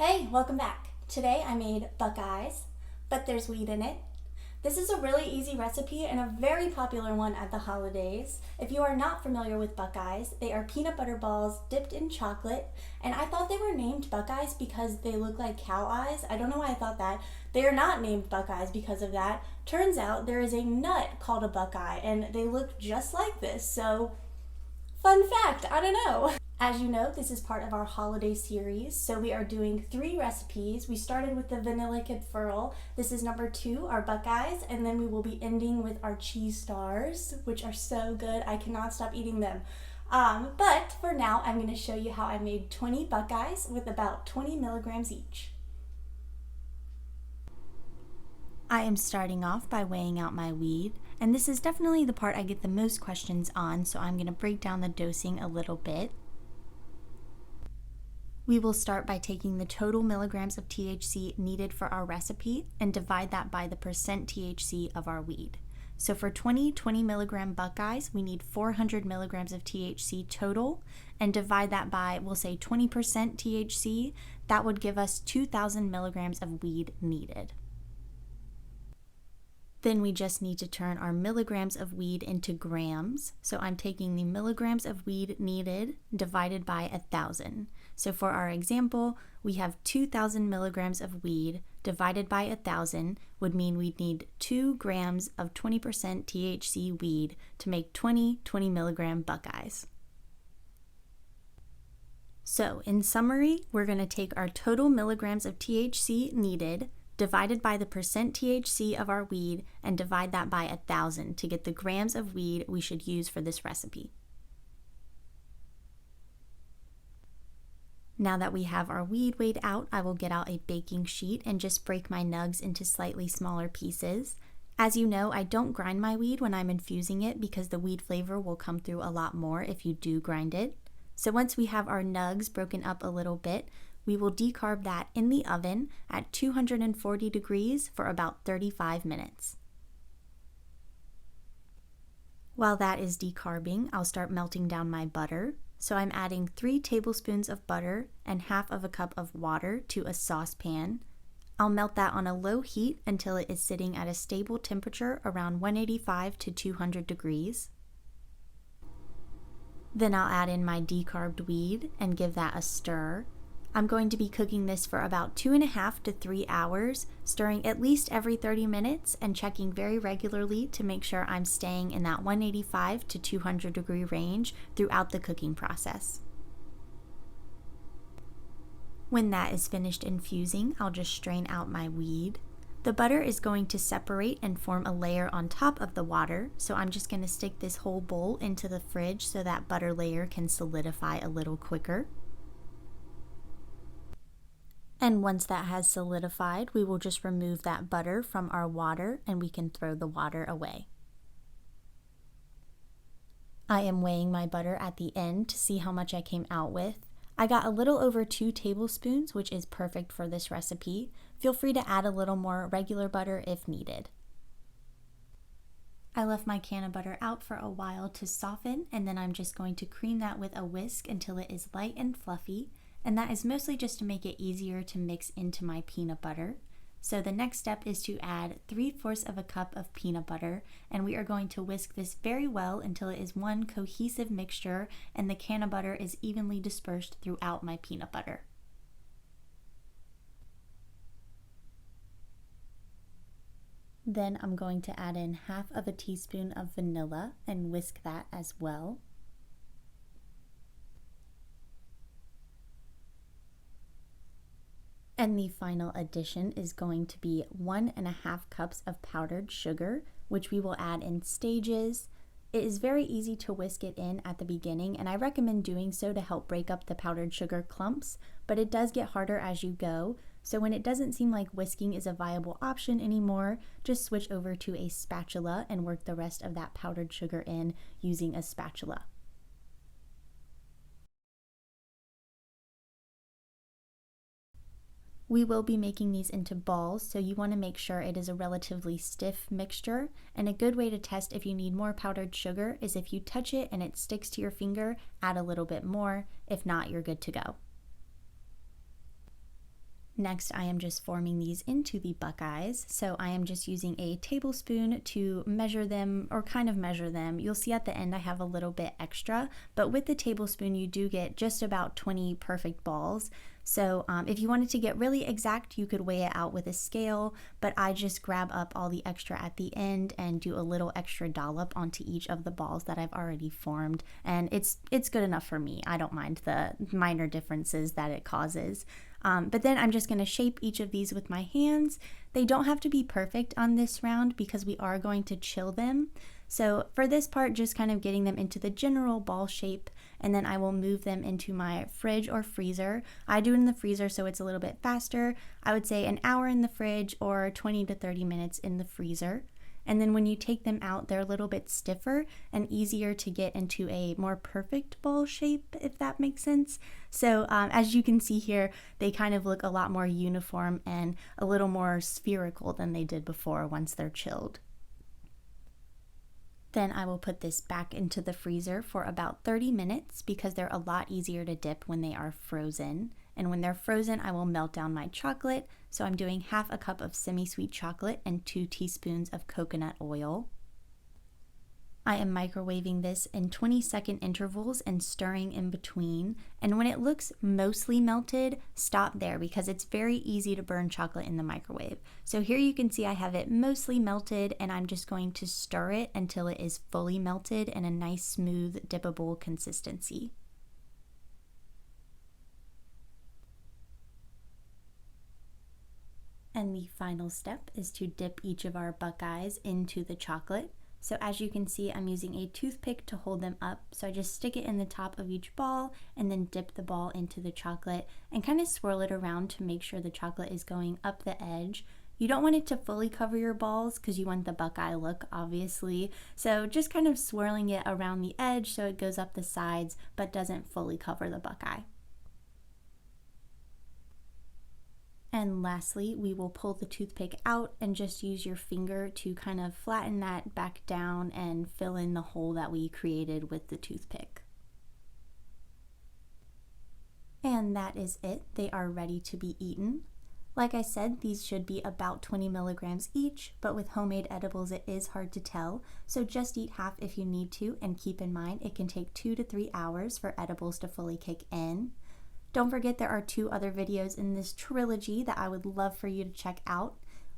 Hey, welcome back. Today I made buckeyes, but there's weed in it. This is a really easy recipe and a very popular one at the holidays. If you are not familiar with buckeyes, they are peanut butter balls dipped in chocolate, and I thought they were named buckeyes because they look like cow eyes. I don't know why I thought that. They are not named buckeyes because of that. Turns out there is a nut called a buckeye, and they look just like this, so fun fact, I don't know. As you know, this is part of our holiday series, so we are doing 3 recipes. We started with the vanilla kipfurl. This is number 2, our buckeyes, and then we will be ending with our cheese stars, which are so good. I cannot stop eating them. But for now, I'm going to show you how I made 20 buckeyes with about 20 milligrams each. I am starting off by weighing out my weed, and this is definitely the part I get the most questions on, so I'm going to break down the dosing a little bit. We will start by taking the total milligrams of THC needed for our recipe and divide that by the percent THC of our weed. So for 20 milligram buckeyes, we need 400 milligrams of THC total, and divide that by, we'll say 20% THC. That would give us 2,000 milligrams of weed needed. Then we just need to turn our milligrams of weed into grams. So I'm taking the milligrams of weed needed divided by 1,000. So for our example, we have 2,000 milligrams of weed divided by 1,000 would mean we'd need 2 grams of 20% THC weed to make 20 milligram buckeyes. So in summary, we're going to take our total milligrams of THC needed divided by the percent THC of our weed and divide that by 1,000 to get the grams of weed we should use for this recipe. Now that we have our weed weighed out, I will get out a baking sheet and just break my nugs into slightly smaller pieces. As you know, I don't grind my weed when I'm infusing it because the weed flavor will come through a lot more if you do grind it. So once we have our nugs broken up a little bit, we will decarb that in the oven at 240 degrees for about 35 minutes. While that is decarbing, I'll start melting down my butter. So I'm adding 3 tablespoons of butter and half of a cup of water to a saucepan. I'll melt that on a low heat until it is sitting at a stable temperature around 185 to 200 degrees. Then I'll add in my decarbed weed and give that a stir. I'm going to be cooking this for about 2.5 to 3 hours, stirring at least every 30 minutes and checking very regularly to make sure I'm staying in that 185 to 200 degree range throughout the cooking process. When that is finished infusing, I'll just strain out my weed. The butter is going to separate and form a layer on top of the water, so I'm just going to stick this whole bowl into the fridge so that butter layer can solidify a little quicker. And once that has solidified, we will just remove that butter from our water and we can throw the water away. I am weighing my butter at the end to see how much I came out with. I got a little over 2 tablespoons, which is perfect for this recipe. Feel free to add a little more regular butter if needed. I left my can of butter out for a while to soften, and then I'm just going to cream that with a whisk until it is light and fluffy. And that is mostly just to make it easier to mix into my peanut butter. So the next step is to add 3/4 of a cup of peanut butter, and we are going to whisk this very well until it is one cohesive mixture and the can of butter is evenly dispersed throughout my peanut butter. Then I'm going to add in 1/2 teaspoon of vanilla and whisk that as well. And the final addition is going to be 1.5 cups of powdered sugar, which we will add in stages. It is very easy to whisk it in at the beginning, and I recommend doing so to help break up the powdered sugar clumps, but it does get harder as you go. So when it doesn't seem like whisking is a viable option anymore, just switch over to a spatula and work the rest of that powdered sugar in using a spatula. We will be making these into balls, so you want to make sure it is a relatively stiff mixture, and a good way to test if you need more powdered sugar is if you touch it and it sticks to your finger, add a little bit more. If not, you're good to go. Next, I am just forming these into the Buckeyes. So I am just using a tablespoon to measure them, or kind of measure them. You'll see at the end I have a little bit extra, but with the tablespoon you do get just about 20 perfect balls. So if you wanted to get really exact, you could weigh it out with a scale, but I just grab up all the extra at the end and do a little extra dollop onto each of the balls that I've already formed. And it's good enough for me. I don't mind the minor differences that it causes. But then I'm just going to shape each of these with my hands. They don't have to be perfect on this round because we are going to chill them. So for this part, just kind of getting them into the general ball shape, and then I will move them into my fridge or freezer. I do it in the freezer so it's a little bit faster. I would say an hour in the fridge or 20 to 30 minutes in the freezer. And then when you take them out, they're a little bit stiffer and easier to get into a more perfect ball shape, if that makes sense. So as you can see here, they kind of look a lot more uniform and a little more spherical than they did before once they're chilled. Then I will put this back into the freezer for about 30 minutes because they're a lot easier to dip when they are frozen. And when they're frozen, I will melt down my chocolate. So I'm doing half a cup of semi-sweet chocolate and 2 teaspoons of coconut oil. I am microwaving this in 20-second intervals and stirring in between. And when it looks mostly melted, stop there because it's very easy to burn chocolate in the microwave. So here you can see I have it mostly melted, and I'm just going to stir it until it is fully melted in a nice smooth dippable consistency. And the final step is to dip each of our Buckeyes into the chocolate. So as you can see, I'm using a toothpick to hold them up. So I just stick it in the top of each ball and then dip the ball into the chocolate and kind of swirl it around to make sure the chocolate is going up the edge. You don't want it to fully cover your balls because you want the Buckeye look, obviously. So just kind of swirling it around the edge so it goes up the sides but doesn't fully cover the Buckeye. And lastly, we will pull the toothpick out and just use your finger to kind of flatten that back down and fill in the hole that we created with the toothpick. And that is it. They are ready to be eaten. Like I said, these should be about 20 milligrams each, but with homemade edibles it is hard to tell, so just eat half if you need to, and keep in mind it can take 2 to 3 hours for edibles to fully kick in. Don't forget there are 2 other videos in this trilogy that I would love for you to check out.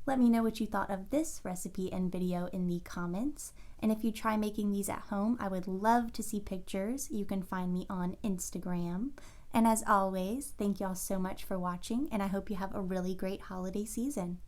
Let me know what you thought of this recipe and video in the comments. And if you try making these at home, I would love to see pictures. You can find me on Instagram. And as always, thank y'all so much for watching, and I hope you have a really great holiday season.